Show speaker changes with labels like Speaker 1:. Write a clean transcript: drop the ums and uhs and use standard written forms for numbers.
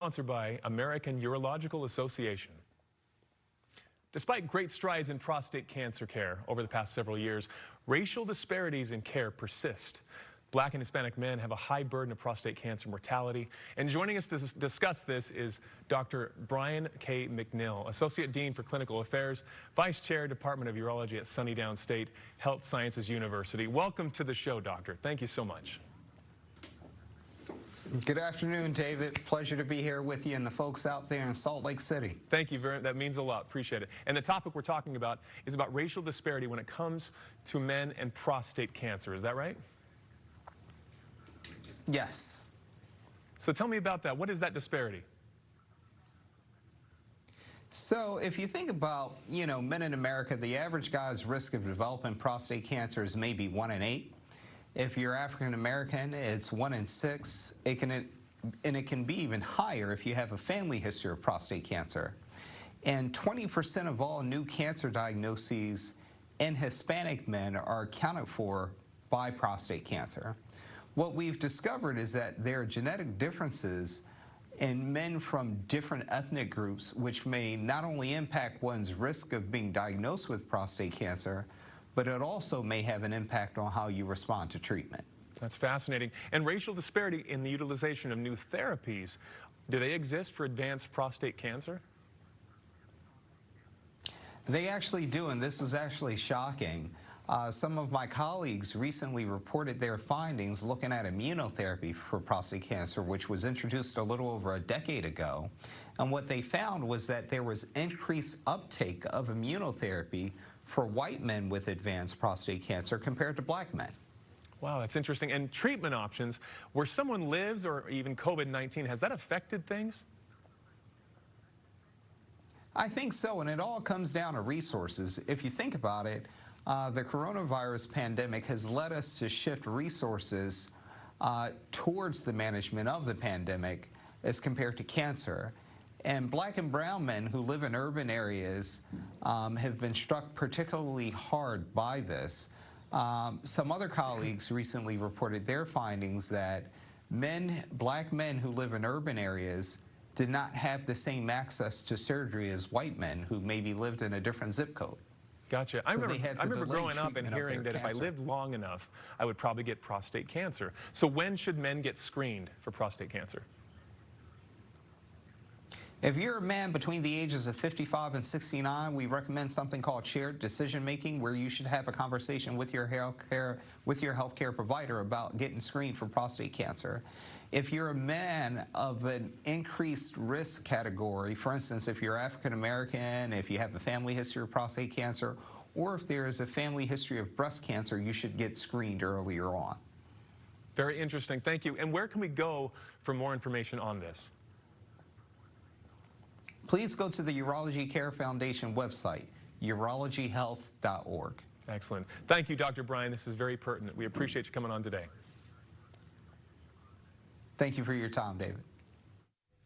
Speaker 1: Sponsored by American Urological Association. Despite great strides in prostate cancer care over the past several years, racial disparities in care persist. Black and Hispanic men have a high burden of prostate cancer mortality. And joining us to discuss this is Dr. Brian K. McNill, Associate Dean for Clinical Affairs, Vice Chair, Department of Urology at Sunnydowne State Health Sciences University. Welcome to the show, Doctor. Thank you so much.
Speaker 2: Good afternoon, David. Pleasure to be here with you and the folks out there in Salt Lake City.
Speaker 1: Thank you that means a lot. Appreciate it. And the topic we're talking about is about racial disparity when it comes to men and prostate cancer. Is that right?
Speaker 2: Yes.
Speaker 1: So tell me about that. What is that disparity?
Speaker 2: So if you think about, men in America, the average guy's risk of developing prostate cancer is maybe 1 in 8. If you're African American, it's 1 in 6. It can be even higher if you have a family history of prostate cancer. And 20% of all new cancer diagnoses in Hispanic men are accounted for by prostate cancer. What we've discovered is that there are genetic differences in men from different ethnic groups, which may not only impact one's risk of being diagnosed with prostate cancer, but it also may have an impact on how you respond to treatment.
Speaker 1: That's fascinating. And racial disparity in the utilization of new therapies, do they exist for advanced prostate cancer?
Speaker 2: They actually do, and this was actually shocking. Some of my colleagues recently reported their findings looking at immunotherapy for prostate cancer, which was introduced a little over a decade ago. And what they found was that there was increased uptake of immunotherapy for white men with advanced prostate cancer compared to black men.
Speaker 1: Wow, that's interesting. And treatment options, where someone lives or even COVID-19, has that affected things?
Speaker 2: I think so, and it all comes down to resources. If you think about it, the coronavirus pandemic has led us to shift resources towards the management of the pandemic as compared to cancer. And black and brown men who live in urban areas have been struck particularly hard by this. Some other colleagues recently reported their findings that black men who live in urban areas did not have the same access to surgery as white men who maybe lived in a different zip code.
Speaker 1: Gotcha. I remember growing up and hearing that if I lived long enough, I would probably get prostate cancer. So when should men get screened for prostate cancer?
Speaker 2: If you're a man between the ages of 55 and 69, we recommend something called shared decision-making, where you should have a conversation with your healthcare provider about getting screened for prostate cancer. If you're a man of an increased risk category, for instance, if you're African American, if you have a family history of prostate cancer, or if there is a family history of breast cancer, you should get screened earlier on.
Speaker 1: Very interesting. Thank you. And where can we go for more information on this?
Speaker 2: Please go to the Urology Care Foundation website, urologyhealth.org.
Speaker 1: Excellent. Thank you, Dr. Brian. This is very pertinent. We appreciate you coming on today.
Speaker 2: Thank you for your time, David.